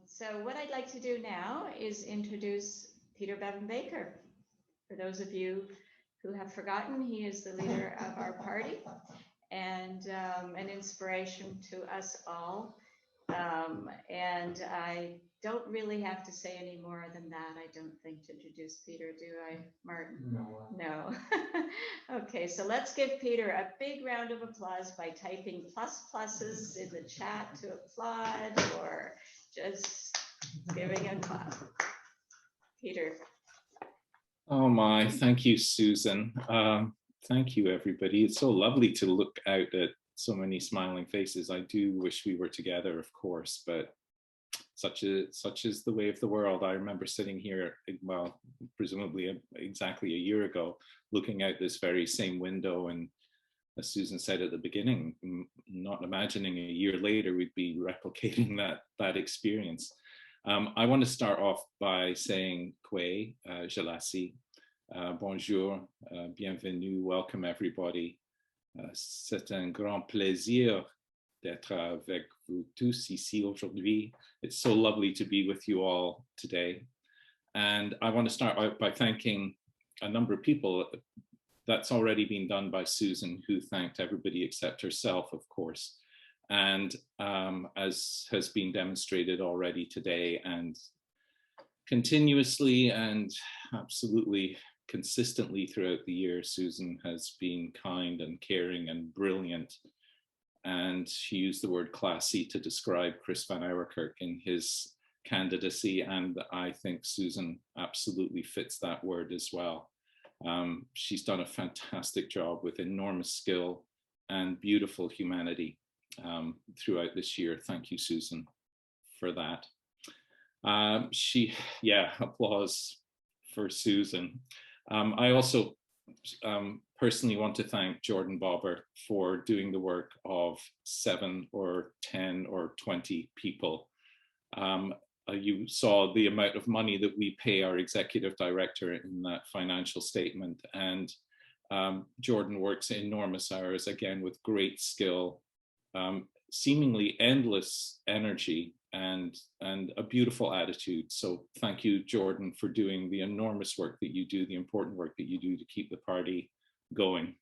So what I'd like to do now is introduce Peter Bevan-Baker. For those of you who have forgotten, he is the leader of our party and an inspiration to us all. And I don't really have to say any more than that, I don't think, to introduce Peter, do I, Martin? No. Okay, so let's give Peter a big round of applause by typing pluses in the chat to applaud, or just giving a clap. Peter. Oh my, thank you, Susan. Thank you, everybody. It's so lovely to look out at so many smiling faces. I do wish we were together, of course, but such is the way of the world. I remember sitting here, well, presumably exactly a year ago, looking out this very same window, and as Susan said at the beginning, not imagining a year later we'd be replicating that experience. I want to start off by saying Kwe, Jalasi, bonjour, bienvenue, welcome everybody. C'est un grand plaisir d'être avec vous tous ici aujourd'hui. It's so lovely to be with you all today. And I want to start out by thanking a number of people. That's already been done by Susan, who thanked everybody except herself, of course. And as has been demonstrated already today and continuously and absolutely consistently throughout the year, Susan has been kind and caring and brilliant. And she used the word classy to describe Chris Van Ouwerkerk in his candidacy. And I think Susan absolutely fits that word as well. She's done a fantastic job with enormous skill and beautiful humanity throughout this year. Thank you, Susan, for that. Applause for Susan. I also personally want to thank Jordan Bobber for doing the work of 7 or 10 or 20 people. You saw the amount of money that we pay our executive director in that financial statement, and Jordan works enormous hours, again, with great skill, seemingly endless energy, and a beautiful attitude. So thank you, Jordan, for doing the enormous work that you do, the important work that you do to keep the party going.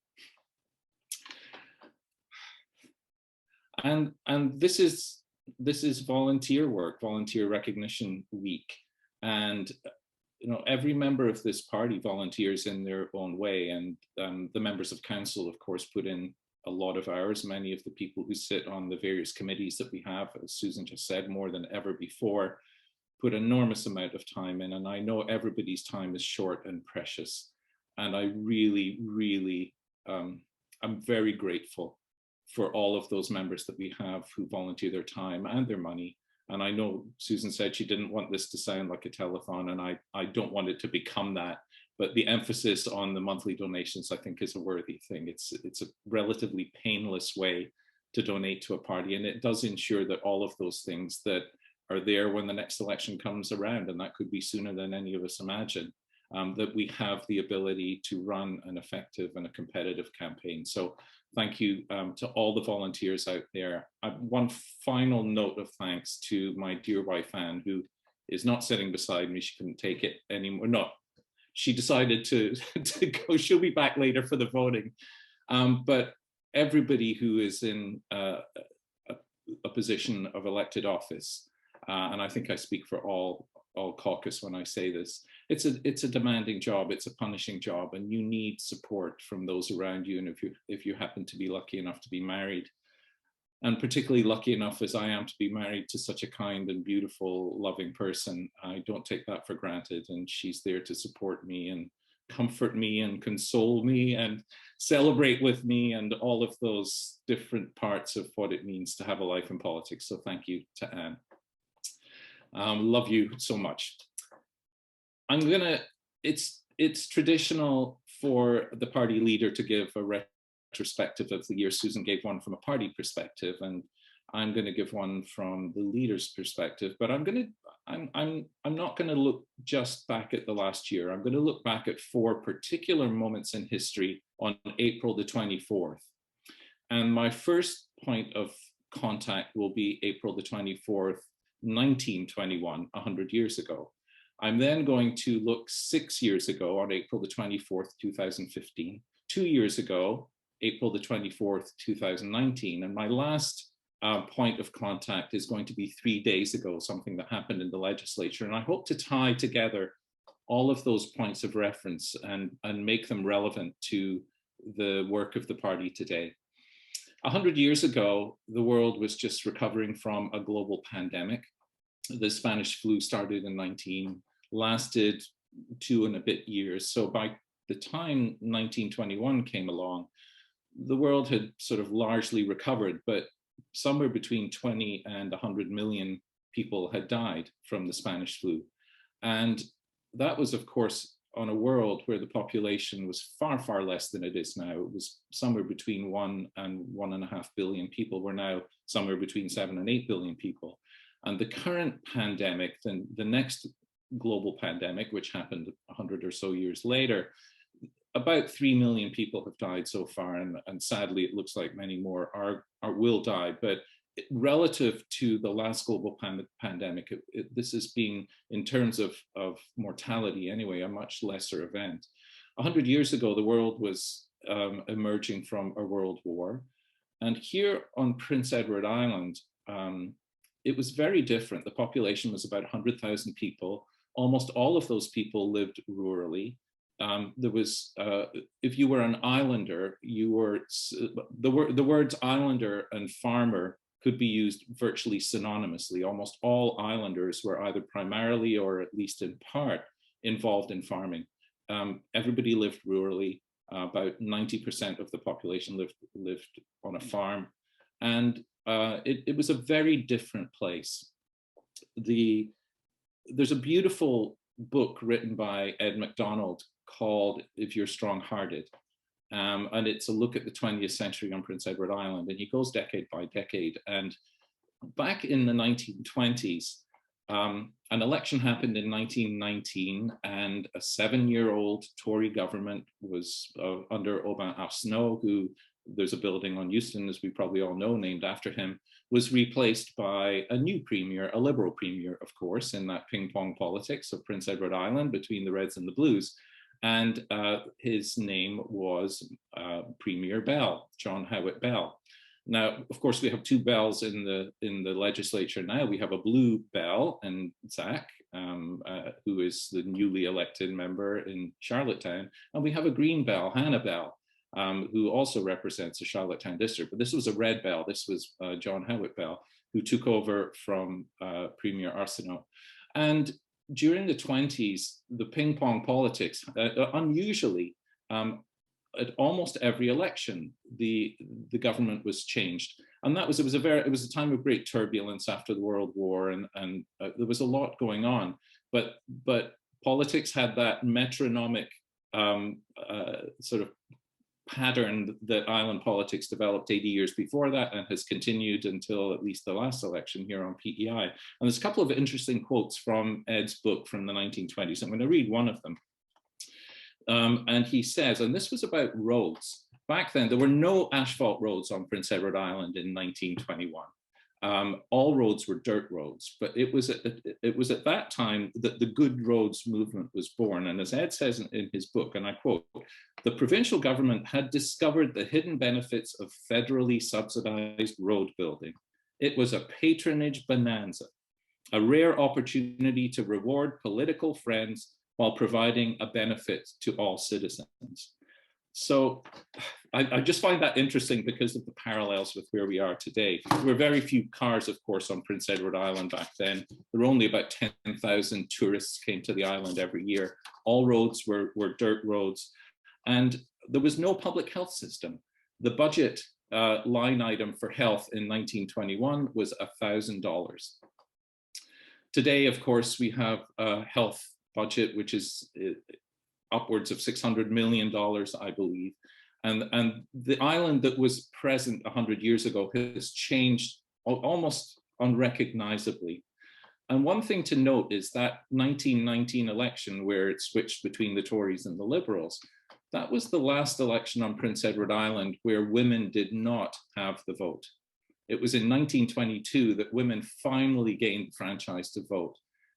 And this is volunteer work, Volunteer Recognition Week. And every member of this party volunteers in their own way. And the members of council, of course, put in a lot of hours. Many of the people who sit on the various committees that we have, as Susan just said, more than ever before, put enormous amount of time in. And I know everybody's time is short and precious. And I really, really, I'm very grateful for all of those members that we have who volunteer their time and their money. And I know Susan said she didn't want this to sound like a telethon, and I don't want it to become that. But the emphasis on the monthly donations, I think, is a worthy thing. It's a relatively painless way to donate to a party, and it does ensure that all of those things that are there when the next election comes around, and that could be sooner than any of us imagine, that we have the ability to run an effective and a competitive campaign. So thank you to all the volunteers out there. One final note of thanks to my dear wife, Anne, who is not sitting beside me. She couldn't take it anymore. No, she decided to go. She'll be back later for the voting. But everybody who is in a position of elected office, and I think I speak for all caucus when I say this, it's a demanding job, it's a punishing job, and you need support from those around you. And if you happen to be lucky enough to be married, and particularly lucky enough as I am to be married to such a kind and beautiful, loving person, I don't take that for granted. And she's there to support me and comfort me and console me and celebrate with me and all of those different parts of what it means to have a life in politics. So thank you to Anne. Love you so much. It's traditional for the party leader to give a retrospective of the year. Susan gave one from a party perspective, and I'm going to give one from the leader's perspective. But I'm not going to look just back at the last year. I'm going to look back at 4 particular moments in history on April the 24th. And my first point of contact will be April the 24th, 1921, 100 years ago. I'm then going to look 6 years ago on April the 24th, 2015, 2 years ago, April the 24th, 2019. And my last point of contact is going to be 3 days ago, something that happened in the legislature. And I hope to tie together all of those points of reference and make them relevant to the work of the party today. 100 years ago, the world was just recovering from a global pandemic. The Spanish flu started in lasted 2 and a bit years. So by the time 1921 came along, the world had sort of largely recovered, but somewhere between 20 and 100 million people had died from the Spanish flu. And that was, of course, on a world where the population was far, far less than it is now. It was somewhere between 1 and 1.5 billion people. We're now somewhere between 7 and 8 billion people. And the current pandemic, then the next global pandemic, which happened 100 or so years later, about 3 million people have died so far, and sadly, it looks like many more will die. But relative to the last global pandemic, this has been, in terms of mortality anyway, a much lesser event. 100 years ago, the world was emerging from a world war. And here on Prince Edward Island, it was very different. The population was about 100,000 people. Almost all of those people lived rurally. There was, if you were an islander, you were, the words islander and farmer could be used virtually synonymously. Almost all islanders were either primarily or at least in part involved in farming. Everybody lived rurally. About 90% of the population lived on a farm. And it was a very different place. There's a beautiful book written by Ed MacDonald called If You're Strong-Hearted. And it's a look at the 20th century on Prince Edward Island. And he goes decade by decade. And back in the 1920s, an election happened in 1919, and a 7-year-old Tory government was under Aubin Arsenault, who, there's a building on Euston, as we probably all know, named after him, was replaced by a new premier, a Liberal premier, of course, in that ping-pong politics of Prince Edward Island between the Reds and the Blues. And his name was Premier Bell, John Howard Bell. Now, of course, we have 2 Bells in the legislature now. We have a blue Bell, and Zach, who is the newly elected member in Charlottetown, and we have a green Bell, Hannah Bell, who also represents the Charlottetown district. But this was a red Bell. This was John Howard Bell, who took over from Premier Arsenault. And during the 20s, the ping pong politics, unusually, at almost every election, the government was changed. And it was a time of great turbulence after the World War, and there was a lot going on. But politics had that metronomic sort of pattern that island politics developed 80 years before that, and has continued until at least the last election here on PEI. And there's a couple of interesting quotes from Ed's book from the 1920s. I'm going to read one of them. And he says, and this was about roads. Back then, there were no asphalt roads on Prince Edward Island in 1921. All roads were dirt roads, but it was at that time that the good roads movement was born. And as Ed says in his book, and I quote, "The provincial government had discovered the hidden benefits of federally subsidized road building. It was a patronage bonanza, a rare opportunity to reward political friends while providing a benefit to all citizens." So I just find that interesting because of the parallels with where we are today. There were very few cars, of course, on Prince Edward Island back then. There were only about 10,000 tourists came to the island every year. All roads were dirt roads, and there was no public health system. The budget line item for health in 1921 was $1,000. Today, of course, we have a health budget which is upwards of $600 million, I believe. And the island that was present 100 years ago has changed almost unrecognizably. And one thing to note is that 1919 election, where it switched between the Tories and the Liberals, that was the last election on Prince Edward Island where women did not have the vote. It was in 1922 that women finally gained the franchise to vote.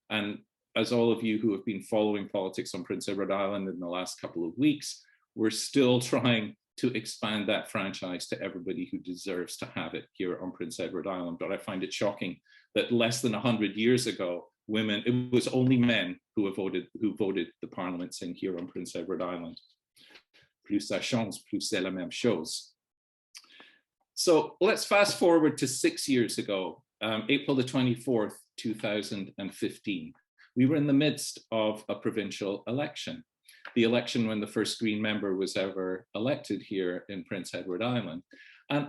And as all of you who have been following politics on Prince Edward Island in the last couple of weeks, we're still trying to expand that franchise to everybody who deserves to have it here on Prince Edward Island. But I find it shocking that less than 100 years ago, women, it was only men who voted the parliaments in here on Prince Edward Island. Plus ça change, plus c'est la même chose. So let's fast forward to 6 years ago, April the 24th, 2015. We were in the midst of a provincial election, the election when the first Green member was ever elected here in Prince Edward Island. And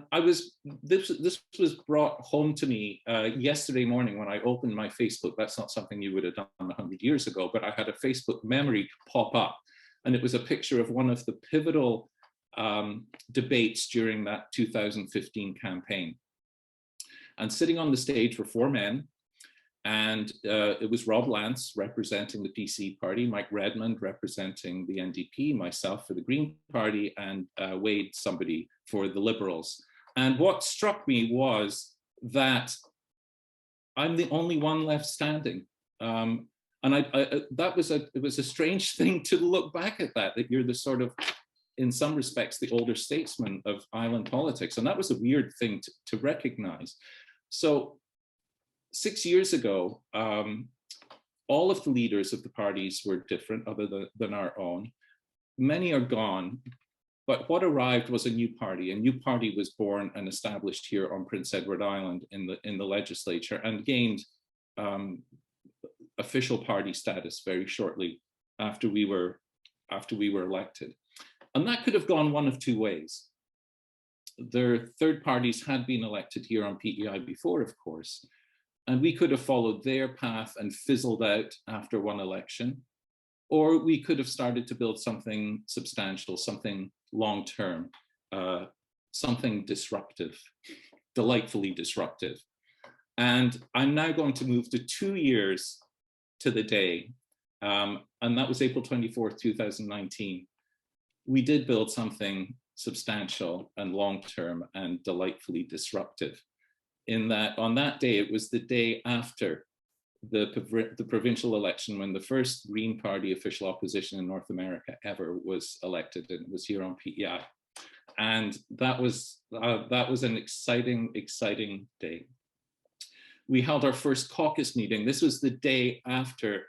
this was brought home to me yesterday morning when I opened my Facebook. That's not something you would have done 100 years ago, but I had a Facebook memory pop up, and it was a picture of one of the pivotal debates during that 2015 campaign. And sitting on the stage were 4 men, and it was Rob Lance representing the PC party, Mike Redmond representing the NDP, myself for the Green Party, and Wade somebody for the Liberals. And what struck me was that I'm the only one left standing. And it was a strange thing to look back at that you're the sort of, in some respects, the older statesman of island politics. And that was a weird thing to recognize. So 6 years ago, all of the leaders of the parties were different other than our own. Many are gone, but what arrived was a new party. A new party was born and established here on Prince Edward Island in the legislature, and gained official party status very shortly after we were elected. And that could have gone one of 2 ways. Their third parties had been elected here on PEI before, of course, and we could have followed their path and fizzled out after one election, or we could have started to build something substantial, something long-term, something disruptive, delightfully disruptive. And I'm now going to move to 2 years to the day, and that was April 24th, 2019. We did build something substantial and long-term and delightfully disruptive. In that, on that day, it was the day after the provincial election when the first Green Party official opposition in North America ever was elected, and it was here on PEI. And that was an exciting, exciting day. We held our first caucus meeting. This was the day after.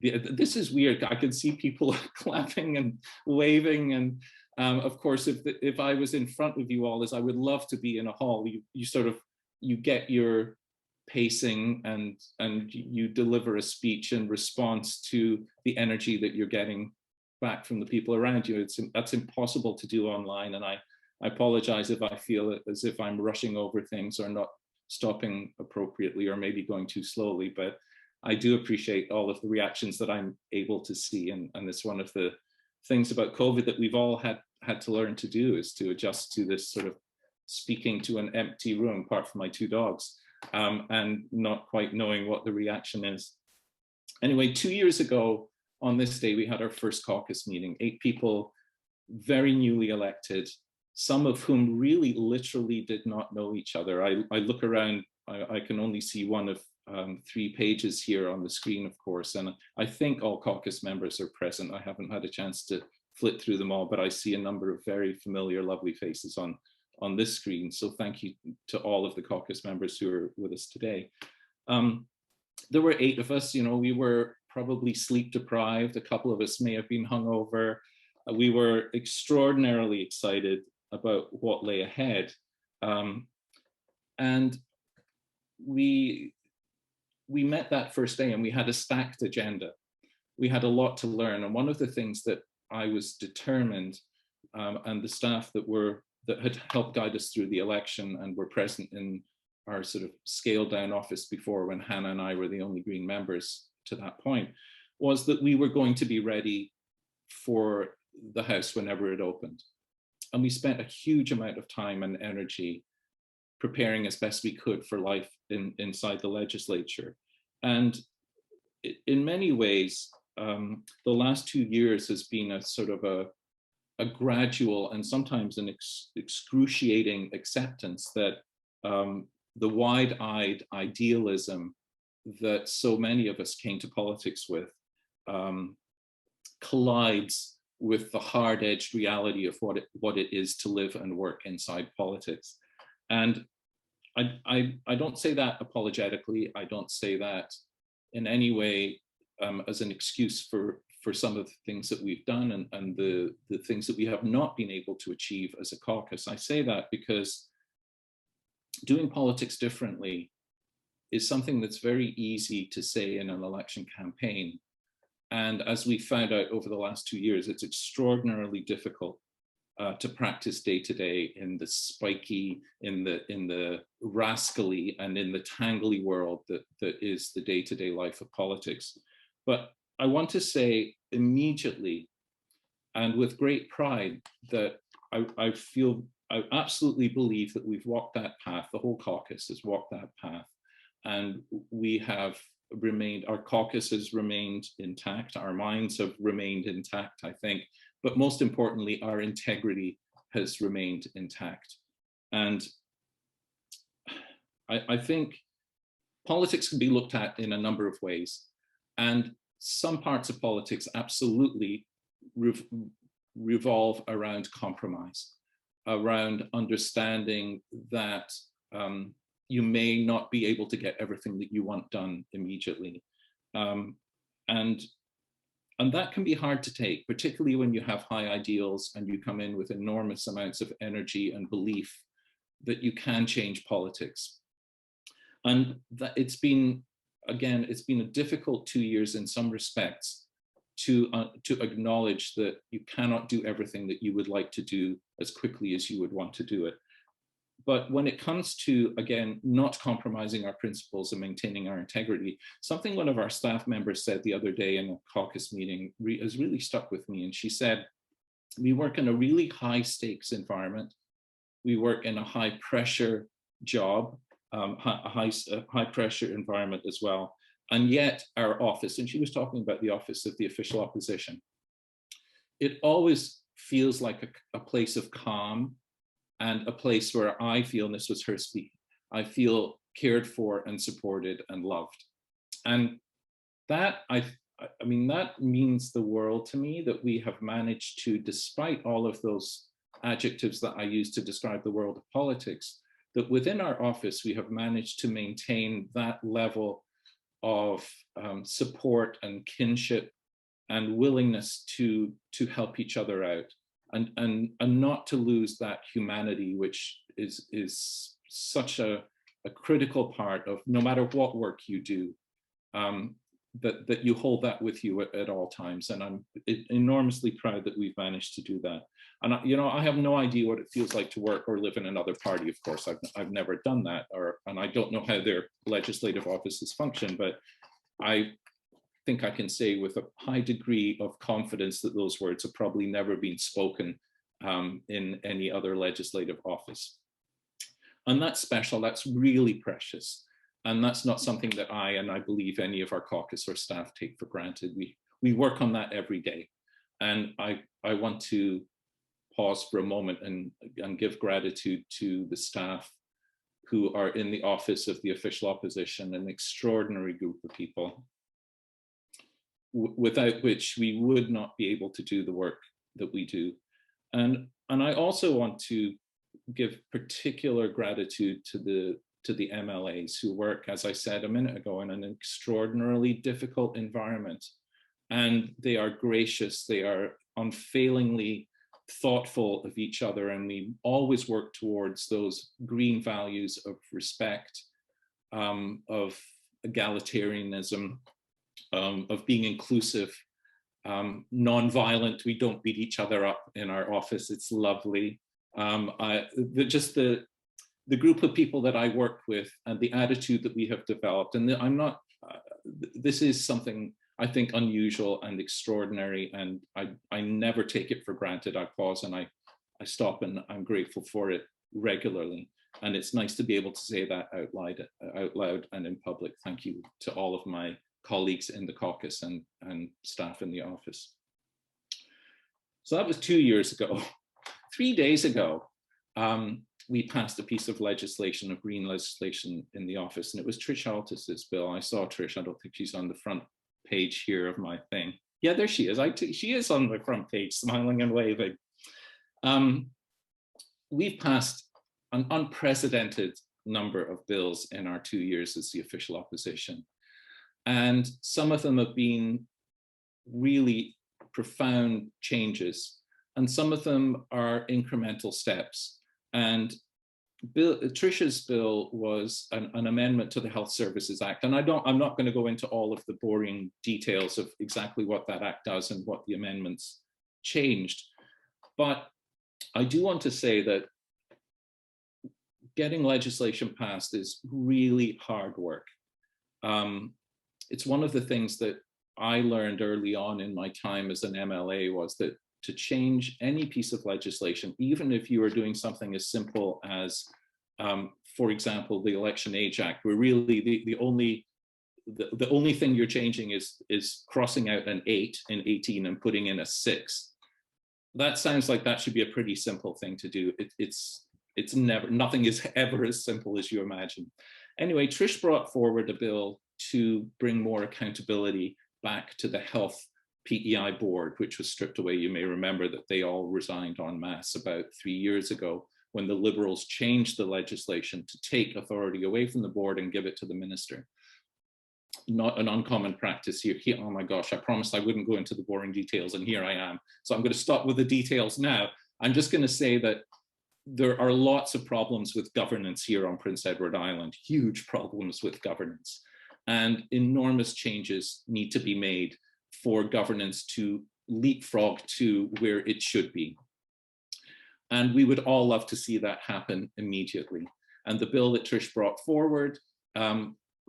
This is weird. I could see people clapping and waving, and of course, if I was in front of you all, as I would love to be in a hall, you get your pacing and you deliver a speech in response to the energy that you're getting back from the people around you. That's impossible to do online, and I apologize if I feel as if I'm rushing over things or not stopping appropriately or maybe going too slowly, but I do appreciate all of the reactions that I'm able to see, and it's one of the things about COVID that we've all had to learn to do, is to adjust to this sort of speaking to an empty room, apart from my 2 dogs, and not quite knowing what the reaction is. Anyway, 2 years ago on this day, we had our first caucus meeting, 8 people, very newly elected, some of whom really literally did not know each other. I look around, I can only see one of 3 pages here on the screen, of course, and I think all caucus members are present. I haven't had a chance to flit through them all, but I see a number of very familiar, lovely faces on this screen. So thank you to all of the caucus members who are with us today. There were 8 of us. We were probably sleep deprived. A couple of us may have been hungover. We were extraordinarily excited about what lay ahead. And we met that first day, and we had a stacked agenda. We had a lot to learn. And one of the things that I was determined, and the staff that had helped guide us through the election and were present in our sort of scaled down office before, when Hannah and I were the only Green members to that point, was that we were going to be ready for the House whenever it opened. And we spent a huge amount of time and energy preparing as best we could for life inside the legislature. And in many ways, the last 2 years has been a sort of a gradual and sometimes an excruciating acceptance that the wide-eyed idealism that so many of us came to politics with collides with the hard-edged reality of what it is to live and work inside politics. And I don't say that apologetically. I don't say that in any way as an excuse for some of the things that we've done and the things that we have not been able to achieve as a caucus. I say that because doing politics differently is something that's very easy to say in an election campaign. And as we found out over the last 2 years, it's extraordinarily difficult to practice day to day in the spiky, in the rascally, and in the tangly world that is the day-to-day life of politics. But I want to say immediately and with great pride that I absolutely believe that we've walked that path. The whole caucus has walked that path, and we have remained, our caucus has remained intact, our minds have remained intact, I think, but most importantly, our integrity has remained intact. And I think politics can be looked at in a number of ways, and some parts of politics absolutely revolve around compromise, around understanding that you may not be able to get everything that you want done immediately. And that can be hard to take, particularly when you have high ideals and you come in with enormous amounts of energy and belief that you can change politics. And that it's been a difficult 2 years in some respects to acknowledge that you cannot do everything that you would like to do as quickly as you would want to do it. But when it comes to, again, not compromising our principles and maintaining our integrity, something one of our staff members said the other day in a caucus meeting has really stuck with me. And she said, we work in a really high stakes environment. We work in a high pressure job, a high pressure environment as well. And yet our office, and she was talking about the office of the official opposition, it always feels like a place of calm, and a place where I feel, and this was her speaking, I feel cared for and supported and loved. And that, I mean, that means the world to me, that we have managed to, despite all of those adjectives that I use to describe the world of politics, that within our office, we have managed to maintain that level of support and kinship and willingness to help each other out. And not to lose that humanity, which is such a critical part of no matter what work you do, that you hold that with you at all times. And I'm enormously proud that we've managed to do that. And I have no idea what it feels like to work or live in another party. Of course, I've never done that, and I don't know how their legislative offices function, but I think I can say with a high degree of confidence that those words have probably never been spoken in any other legislative office. And that's special, that's really precious. And that's not something that I believe any of our caucus or staff take for granted. We work on that every day. And I want to pause for a moment and give gratitude to the staff who are in the office of the official opposition, an extraordinary group of people, without which we would not be able to do the work that we do. And I also want to give particular gratitude to the MLAs who work, as I said a minute ago, in an extraordinarily difficult environment. And they are gracious, they are unfailingly thoughtful of each other, and we always work towards those green values of respect, of egalitarianism, of being inclusive, non-violent. We don't beat each other up in our office. It's lovely. Just the group of people that I work with and the attitude that we have developed. And this is something I think unusual and extraordinary, and I never take it for granted. I pause and I stop, and I'm grateful for it regularly. And it's nice to be able to say that out loud and in public. Thank you to all of my colleagues in the caucus and staff in the office. So that was 2 years ago. 3 days ago, we passed a piece of legislation, of green legislation in the office, and it was Trish Altus's bill. I saw Trish, I don't think she's on the front page here of my thing. Yeah, there she is. She is on the front page, smiling and waving. We've passed an unprecedented number of bills in our 2 years as the official opposition. And some of them have been really profound changes, and some of them are incremental steps. And Trish's bill was an amendment to the Health Services Act. And I'm not going to go into all of the boring details of exactly what that act does and what the amendments changed. But I do want to say that getting legislation passed is really hard work. It's one of the things that I learned early on in my time as an MLA was that to change any piece of legislation, even if you are doing something as simple as, for example, the Election Age Act, where really the only thing you're changing is crossing out an 8 in 18 and putting in a 6. That sounds like that should be a pretty simple thing to do. It's never, nothing is ever as simple as you imagine. Anyway, Trish brought forward a bill to bring more accountability back to the Health PEI board, which was stripped away. You may remember that they all resigned en masse about 3 years ago when the Liberals changed the legislation to take authority away from the board and give it to the minister. Not an uncommon practice here. Oh my gosh, I promised I wouldn't go into the boring details, and here I am. So I'm going to stop with the details now. I'm just going to say that there are lots of problems with governance here on Prince Edward Island, huge problems with governance. And enormous changes need to be made for governance to leapfrog to where it should be. And we would all love to see that happen immediately. And the bill that Trish brought forward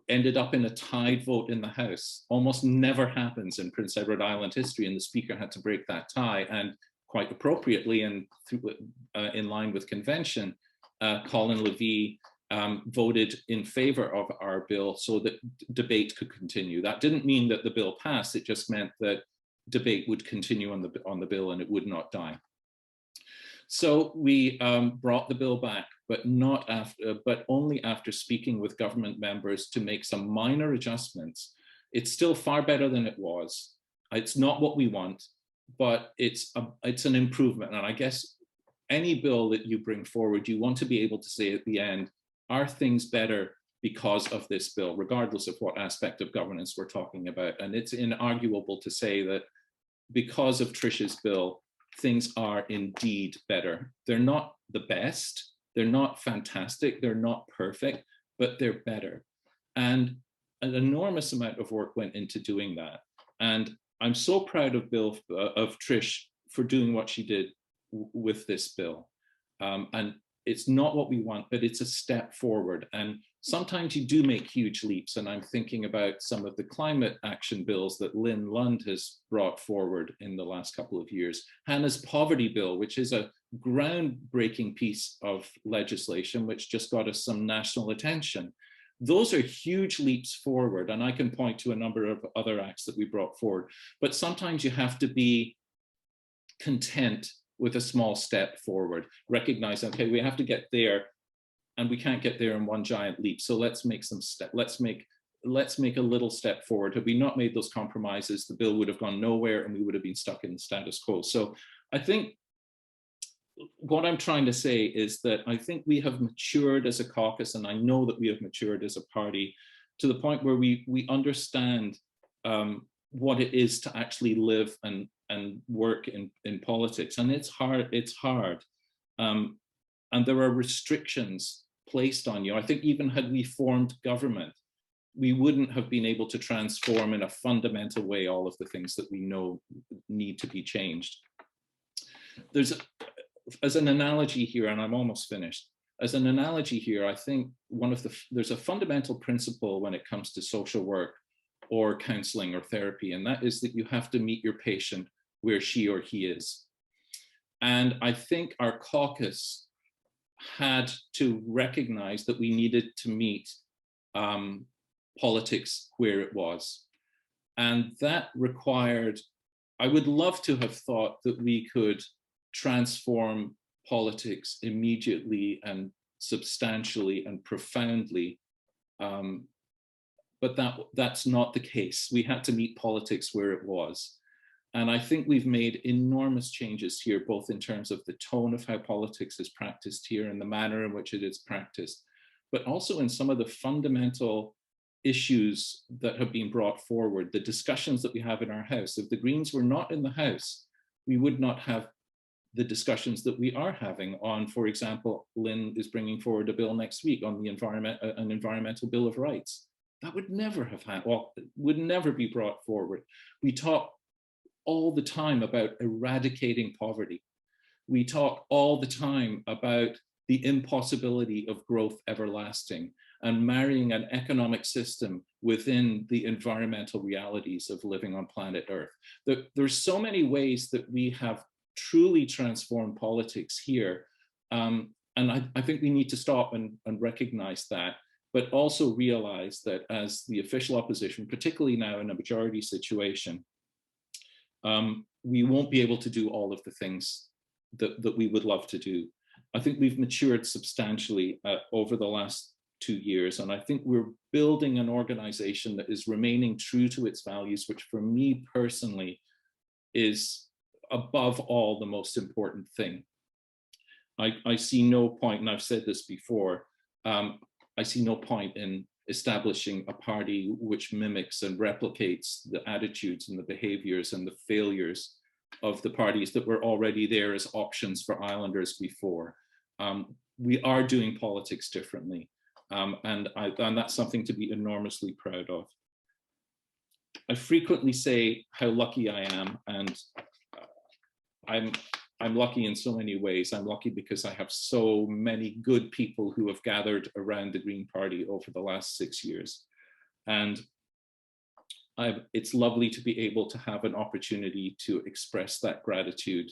ended up in a tied vote in the House. Almost never happens in Prince Edward Island history, and the Speaker had to break that tie. And quite appropriately, and in line with convention, Colin Levy voted in favor of our bill so that debate could continue. That didn't mean that the bill passed, it just meant that debate would continue on the bill and it would not die. So we brought the bill back, but only after speaking with government members to make some minor adjustments. It's still far better than it was. It's not what we want, but it's an improvement. And I guess any bill that you bring forward, you want to be able to say at the end, are things better because of this bill, regardless of what aspect of governance we're talking about? And it's inarguable to say that because of Trish's bill, things are indeed better. They're not the best, they're not fantastic, they're not perfect, but they're better. And an enormous amount of work went into doing that. And I'm so proud of Trish for doing what she did with this bill. And it's not what we want, but it's a step forward. And sometimes you do make huge leaps. And I'm thinking about some of the climate action bills that Lynn Lund has brought forward in the last couple of years. Hannah's poverty bill, which is a groundbreaking piece of legislation, which just got us some national attention. Those are huge leaps forward. And I can point to a number of other acts that we brought forward. But sometimes you have to be content with a small step forward, recognize, okay, we have to get there and we can't get there in one giant leap. So let's make some step, let's make a little step forward. Had we not made those compromises, the bill would have gone nowhere and we would have been stuck in the status quo. So I think what I'm trying to say is that I think we have matured as a caucus, and I know that we have matured as a party to the point where we understand what it is to actually live and work in politics. And it's hard. And there are restrictions placed on you. I think even had we formed government, we wouldn't have been able to transform in a fundamental way all of the things that we know need to be changed. As an analogy here, and I'm almost finished, as an analogy here, I think there's a fundamental principle when it comes to social work or counseling or therapy, and that is that you have to meet your patient where she or he is. And I think our caucus had to recognize that we needed to meet politics where it was. And that required, I would love to have thought that we could transform politics immediately and substantially and profoundly. But that's not the case. We had to meet politics where it was. And I think we've made enormous changes here, both in terms of the tone of how politics is practiced here and the manner in which it is practiced, but also in some of the fundamental issues that have been brought forward, the discussions that we have in our House. If the Greens were not in the House, we would not have the discussions that we are having on, for example, Lynn is bringing forward a bill next week on the an environmental Bill of Rights. That would never have happened, well, would never be brought forward. We talk all the time about eradicating poverty. We talk all the time about the impossibility of growth everlasting and marrying an economic system within the environmental realities of living on planet Earth. There's so many ways that we have truly transformed politics here. And I think we need to stop and recognize that, but also realize that as the official opposition, particularly now in a majority situation, we won't be able to do all of the things that we would love to do. I think we've matured substantially over the last 2 years, and I think we're building an organization that is remaining true to its values, which for me personally is above all the most important thing. I see no point, and I've said this before, I see no point in establishing a party which mimics and replicates the attitudes and the behaviors and the failures of the parties that were already there as options for islanders before. We are doing politics differently, and that's something to be enormously proud of. I frequently say how lucky I am, and I'm lucky in so many ways. I'm lucky because I have so many good people who have gathered around the Green Party over the last 6 years. And it's lovely to be able to have an opportunity to express that gratitude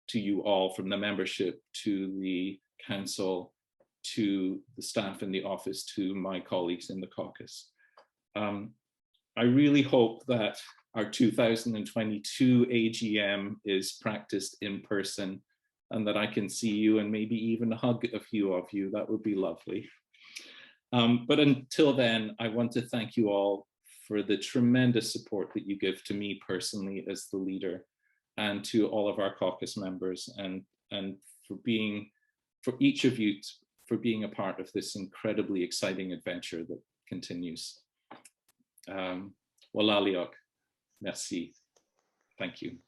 to you all, from the membership to the council, to the staff in the office, to my colleagues in the caucus. I really hope that our 2022 AGM is practiced in person and that I can see you and maybe even hug a few of you. That would be lovely. But until then, I want to thank you all for the tremendous support that you give to me personally as the leader, and to all of our caucus members, and for each of you for being a part of this incredibly exciting adventure that continues. Walaliok. Merci. Thank you.